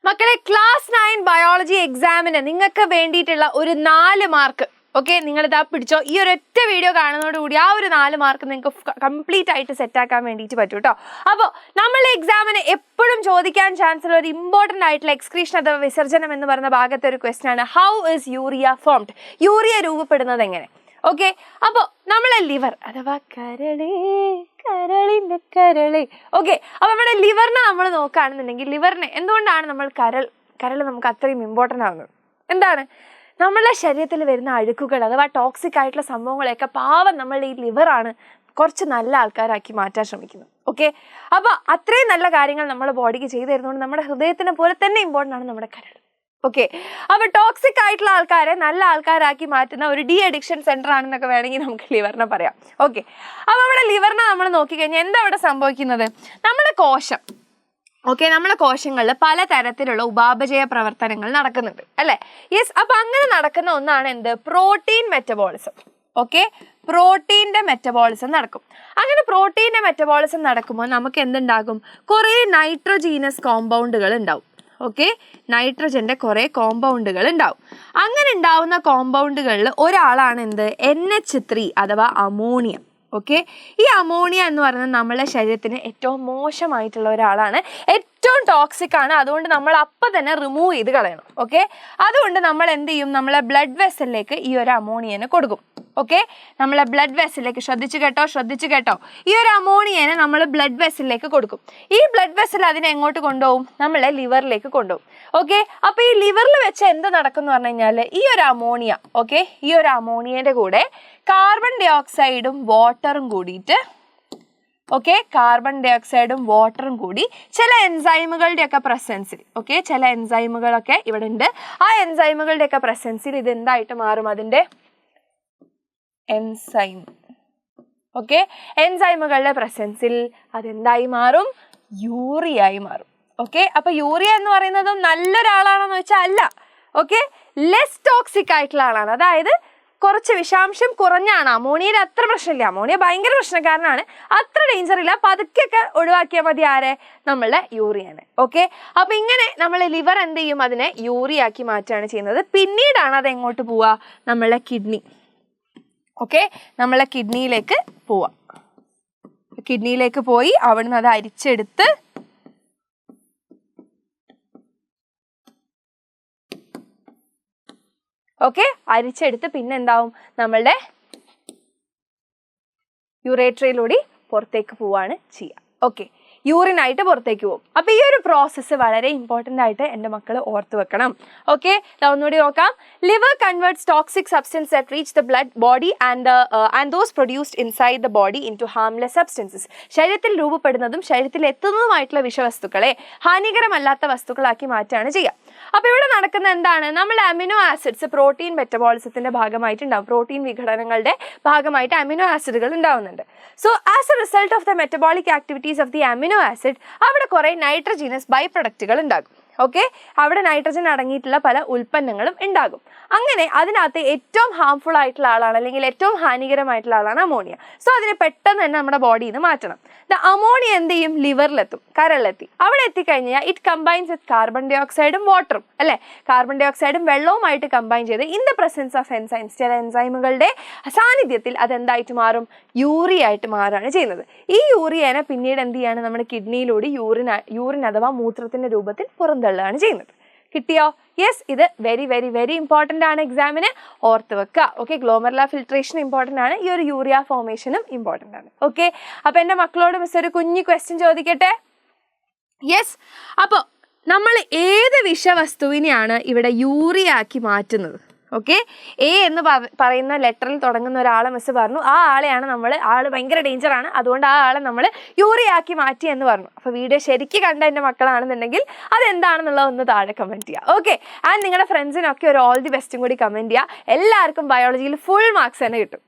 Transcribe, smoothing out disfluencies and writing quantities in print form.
മക്കളെ class 9 biology എക്സാമിന് നിങ്ങൾക്ക് വേണ്ടിയിട്ടുള്ള ഒരു 4 മാർക്ക് ഓക്കെ നിങ്ങൾ ഇതാ പിടിച്ചോ. ഈ ഒരൊറ്റ വീഡിയോ കാണുന്നതോടുകൂടി ആ ഒരു 4 മാർക്ക് നിങ്ങൾക്ക് കംപ്ലീറ്റ് ആയിട്ട് സെറ്റ് ആക്കാൻ വേണ്ടിയിട്ട് പറ്റും കേട്ടോ. അപ്പോൾ നമ്മളുടെ എക്സാമിന് എപ്പോഴും ചോദിക്കാൻ ചാൻസ് ഉള്ള ഒരു ഇമ്പോർട്ടൻ്റ് ആയിട്ടുള്ള എക്സ്ക്രീഷൻ അഥവാ വിസർജനം എന്ന് പറയുന്ന ഭാഗത്തെ ഒരു ക്വസ്റ്റ്യൻ ആണ് how is urea formed, urea രൂപപ്പെടുന്നത് എങ്ങനെ. ഓക്കെ, അപ്പോൾ നമ്മളെ ലിവർ അഥവാ കരളിന്റെ കരള്. ഓക്കെ, അപ്പൊ നമ്മുടെ ലിവറിനെ നമ്മൾ നോക്കുകയാണെന്നുണ്ടെങ്കിൽ ലിവറിനെ എന്തുകൊണ്ടാണ് നമ്മൾ കരൾ നമുക്ക് അത്രയും ഇമ്പോർട്ടൻ്റ് ആവുന്നത്? എന്താണ് നമ്മളുടെ ശരീരത്തിൽ വരുന്ന അഴുക്കുകൾ അഥവാ ടോക്സിക് ആയിട്ടുള്ള സംഭവങ്ങളെയൊക്കെ പാവം നമ്മളുടെ ഈ ലിവറാണ് കുറച്ച് നല്ല ആൾക്കാരാക്കി മാറ്റാൻ ശ്രമിക്കുന്നത്. ഓക്കെ, അപ്പൊ അത്രയും നല്ല കാര്യങ്ങൾ നമ്മുടെ ബോഡിക്ക് ചെയ്തു തരുന്നതുകൊണ്ട് നമ്മുടെ ഹൃദയത്തിനെ പോലെ തന്നെ ഇമ്പോർട്ടൻ്റ് ആണ് നമ്മുടെ കരൾ. ഓക്കെ, അപ്പൊ ടോക്സിക് ആയിട്ടുള്ള ആൾക്കാരെ നല്ല ആൾക്കാരാക്കി മാറ്റുന്ന ഒരു ഡി അഡിക്ഷൻ സെന്റർ ആണെന്നൊക്കെ വേണമെങ്കിൽ നമുക്ക് ലിവറിനെ പറയാം. ഓക്കെ, അപ്പൊ നമ്മുടെ ലിവറിനെ നമ്മൾ നോക്കിക്കഴിഞ്ഞാൽ എന്താ ഇവിടെ സംഭവിക്കുന്നത്? നമ്മുടെ കോശം ഓക്കെ, നമ്മളെ കോശങ്ങളിൽ പലതരത്തിലുള്ള ഉപാപചയ പ്രവർത്തനങ്ങൾ നടക്കുന്നുണ്ട് അല്ലേ? യെസ്, അപ്പൊ അങ്ങനെ നടക്കുന്ന ഒന്നാണ് എന്ത്? Protein metabolism. ഓക്കെ, പ്രോട്ടീൻ്റെ മെറ്റബോളിസം നടക്കും. അങ്ങനെ പ്രോട്ടീൻ്റെ മെറ്റബോളിസം നടക്കുമ്പോൾ നമുക്ക് എന്തുണ്ടാകും? കുറേ നൈട്രോജീനസ് കോമ്പൗണ്ടുകൾ ഉണ്ടാവും. ഓക്കെ, നൈട്രജൻ്റെ കുറേ കോമ്പൗണ്ടുകൾ ഉണ്ടാവും. അങ്ങനെ ഉണ്ടാവുന്ന കോമ്പൗണ്ടുകളിൽ ഒരാളാണ് എന്ത്? NH3 അഥവാ അമോണിയ. ഓക്കെ, ഈ അമോണിയ എന്ന് പറയുന്നത് നമ്മളെ ശരീരത്തിന് ഏറ്റവും മോശമായിട്ടുള്ള ഒരാളാണ്, ഏറ്റവും ടോക്സിക് ആണ്. അതുകൊണ്ട് നമ്മൾ അപ്പം തന്നെ റിമൂവ് ചെയ്ത് കളയണം. ഓക്കെ, അതുകൊണ്ട് നമ്മൾ എന്ത് ചെയ്യും? നമ്മളെ ബ്ലഡ് വെസലിലേക്ക് ഈ ഒരു അമോണിയനെ കൊടുക്കും. ഓക്കെ, നമ്മളെ ബ്ലഡ് വെസലിലേക്ക് ശ്രദ്ധിച്ചു കേട്ടോ, ഈ ഒരു അമോണിയനെ നമ്മൾ ബ്ലഡ് വെസലിലേക്ക് കൊടുക്കും. ഈ ബ്ലഡ് വെസൽ അതിനെ എങ്ങോട്ട് കൊണ്ടുപോകും? നമ്മളെ ലിവറിലേക്ക് കൊണ്ടുപോകും. ഓക്കെ, അപ്പോൾ ഈ ലിവറിൽ വെച്ച് എന്ത് നടക്കും എന്ന് പറഞ്ഞു കഴിഞ്ഞാൽ ഈ ഒരു അമോണിയ ഓക്കെ, ഈ ഒരു അമോണിയയുടെ കൂടെ കാർബൺ ഡൈ ഓക്സൈഡും വാട്ടറും കൂടിയിട്ട് ഓക്കെ, കാർബൺ ഡൈ ഓക്സൈഡും വാട്ടറും കൂടി ചില എൻസൈമുകളുടെയൊക്കെ പ്രസൻസിൽ ഓക്കെ, ചില എൻസൈമുകളൊക്കെ ഇവിടെ ഉണ്ട്. ആ എൻസൈമുകളുടെയൊക്കെ പ്രസൻസിൽ ഇത് എന്തായിട്ട് മാറും? അതിൻ്റെ എൻസൈം ഓക്കെ, എൻസൈമുകളുടെ പ്രസൻസിൽ അതെന്തായി മാറും? യൂറിയായി മാറും. ഓക്കെ, അപ്പൊ യൂറിയ എന്ന് പറയുന്നതും നല്ലൊരാളാണെന്ന് വെച്ചാൽ അല്ല. ഓക്കെ, ലെസ് ടോക്സിക് ആയിട്ടുള്ള ആളാണ്, അതായത് കുറച്ച് വിഷാംശം കുറഞ്ഞാണ്. അമോണിയയിൽ അത്ര പ്രശ്നമില്ല, അമോണിയ ഭയങ്കര പ്രശ്നക്കാരനാണ്, അത്ര ഡേഞ്ചർ ഇല്ല, പതുക്കെയൊക്കെ ഒഴിവാക്കിയാൽ മതി. ആരെ? നമ്മളുടെ യൂറിയനെ. ഓക്കെ, അപ്പൊ ഇങ്ങനെ നമ്മളെ ലിവർ എന്ത് ചെയ്യും? അതിനെ യൂറിയാക്കി മാറ്റുകയാണ് ചെയ്യുന്നത്. പിന്നീടാണ് അത് എങ്ങോട്ട് പോവുക? നമ്മളെ കിഡ്നി. ഓക്കെ, നമ്മളെ കിഡ്നിയിലേക്ക് പോവാം. കിഡ്നിയിലേക്ക് പോയി അവിടുന്ന് അത് അരിച്ചെടുത്ത് ഓക്കെ, അരിച്ചെടുത്ത് പിന്നെ എന്താവും? നമ്മളുടെ യുറേട്രയിലൂടെ പുറത്തേക്ക് പോവാണ് ചെയ്യുക. ഓക്കെ, യൂറിനായിട്ട് പുറത്തേക്ക് പോകും. അപ്പോൾ ഈ ഒരു പ്രോസസ്സ് വളരെ ഇമ്പോർട്ടൻ്റ് ആയിട്ട് എൻ്റെ മക്കൾ ഓർത്ത് വെക്കണം. ഓക്കെ, ഒന്നുകൂടി നോക്കാം. Liver converts toxic substance that reach the blood body and those produced inside the body into harmless substances. ശരീരത്തിൽ രൂപപ്പെടുന്നതും ശരീരത്തിൽ എത്തുന്നതുമായിട്ടുള്ള വിഷവസ്തുക്കളെ ഹാനികരമല്ലാത്ത വസ്തുക്കളാക്കി മാറ്റുകയാണ് ചെയ്യുക. അപ്പോൾ ഇവിടെ നടക്കുന്ന എന്താണ്? നമ്മൾ അമിനോ ആസിഡ്സ് പ്രോട്ടീൻ മെറ്റബോളിസത്തിൻ്റെ ഭാഗമായിട്ടുണ്ടാവും. പ്രോട്ടീൻ വിഘടനങ്ങളുടെ ഭാഗമായിട്ട് അമിനോ ആസിഡുകൾ ഉണ്ടാവുന്നുണ്ട്. So as A result of the metabolic activities of the amino acid അവിടെ കുറേ നൈട്രജീനസ് ബൈ പ്രൊഡക്റ്റുകൾ ഉണ്ടാകും. ഓക്കെ, അവിടെ നൈട്രജൻ അടങ്ങിയിട്ടുള്ള പല ഉൽപ്പന്നങ്ങളും ഉണ്ടാകും. അങ്ങനെ അതിനകത്ത് ഏറ്റവും ഹാംഫുൾ ആയിട്ടുള്ള ആളാണ് അല്ലെങ്കിൽ ഏറ്റവും ഹാനികരമായിട്ടുള്ള ആളാണ് അമോണിയ. സോ അതിനെ പെട്ടെന്ന് തന്നെ നമ്മുടെ ബോഡിയിൽ നിന്ന് മാറ്റണം. ദ അമോണിയ എന്ത് ചെയ്യും? ലിവറിലെത്തും, കരളിലെത്തി. അവിടെ എത്തിക്കഴിഞ്ഞാൽ ഇറ്റ് കമ്പൈൻസ് വിത്ത് കാർബൺ ഡൈ ഓക്സൈഡും വാട്ടറും അല്ലേ, കാർബൺ ഡൈ ഓക്സൈഡും വെള്ളവുമായിട്ട് കമ്പൈൻ ചെയ്ത് in the presence of enzymes, ചില എൻസൈമുകളുടെ സാന്നിധ്യത്തിൽ അതെന്തായിട്ട് മാറും? യൂറിയ ആയിട്ട് മാറുകയാണ് ചെയ്യുന്നത്. ഈ യൂറിയനെ പിന്നീട് എന്ത് ചെയ്യാണ്? നമ്മുടെ കിഡ്നിയിലൂടെ യൂറിൻ അഥവാ മൂത്രത്തിന്റെ രൂപത്തിൽ പുറന്തള്ളുകയാണ് ചെയ്യുന്നത്. കിട്ടിയോ? യെസ്, ഇത് വെരി വെരി വെരി ഇമ്പോർട്ടൻ്റ് ആണ്, എക്സാമിന് ഓർത്ത് വെക്കുക. ഓക്കെ, ഗ്ലോമർല ഫിൽട്രേഷൻ ഇമ്പോർട്ടൻ്റ് ആണ്, ഈ ഒരു യൂറിയ ഫോർമേഷനും ഇമ്പോർട്ടൻ്റ് ആണ്. ഓക്കെ, അപ്പോൾ എൻ്റെ മക്കളോട് മിസ് ഒരു കുഞ്ഞു ക്വസ്റ്റ്യൻ ചോദിക്കട്ടെ? യെസ്, അപ്പോൾ നമ്മൾ ഏത് വിഷവസ്തുവിനെയാണ് ഇവിടെ യൂറിയ ആക്കി മാറ്റുന്നത്? ഓക്കെ, എ എന്ന് പറയുന്ന ലെറ്ററിൽ തുടങ്ങുന്ന ഒരാളെ മിസ് പറഞ്ഞു, ആ ആളെയാണ് ആൾ ഭയങ്കര ഡേഞ്ചറാണ്, അതുകൊണ്ട് ആ ആളെ നമ്മൾ യൂറിയ ആക്കി മാറ്റി എന്ന് പറഞ്ഞു. അപ്പോൾ വീഡിയോ ശരിക്കും കണ്ട എൻ്റെ മക്കളാണെന്നുണ്ടെങ്കിൽ അതെന്താണെന്നുള്ളത് ഒന്ന് താഴെ കമൻറ്റ് ചെയ്യുക. ഓക്കെ, ആൻഡ് നിങ്ങളുടെ ഫ്രണ്ട്സിനൊക്കെ ഒരു ഓൾ ദി ബെസ്റ്റും കൂടി കമൻറ്റ് ചെയ്യുക. എല്ലാവർക്കും ബയോളജിയിൽ ഫുൾ മാർക്സ് തന്നെ കിട്ടും.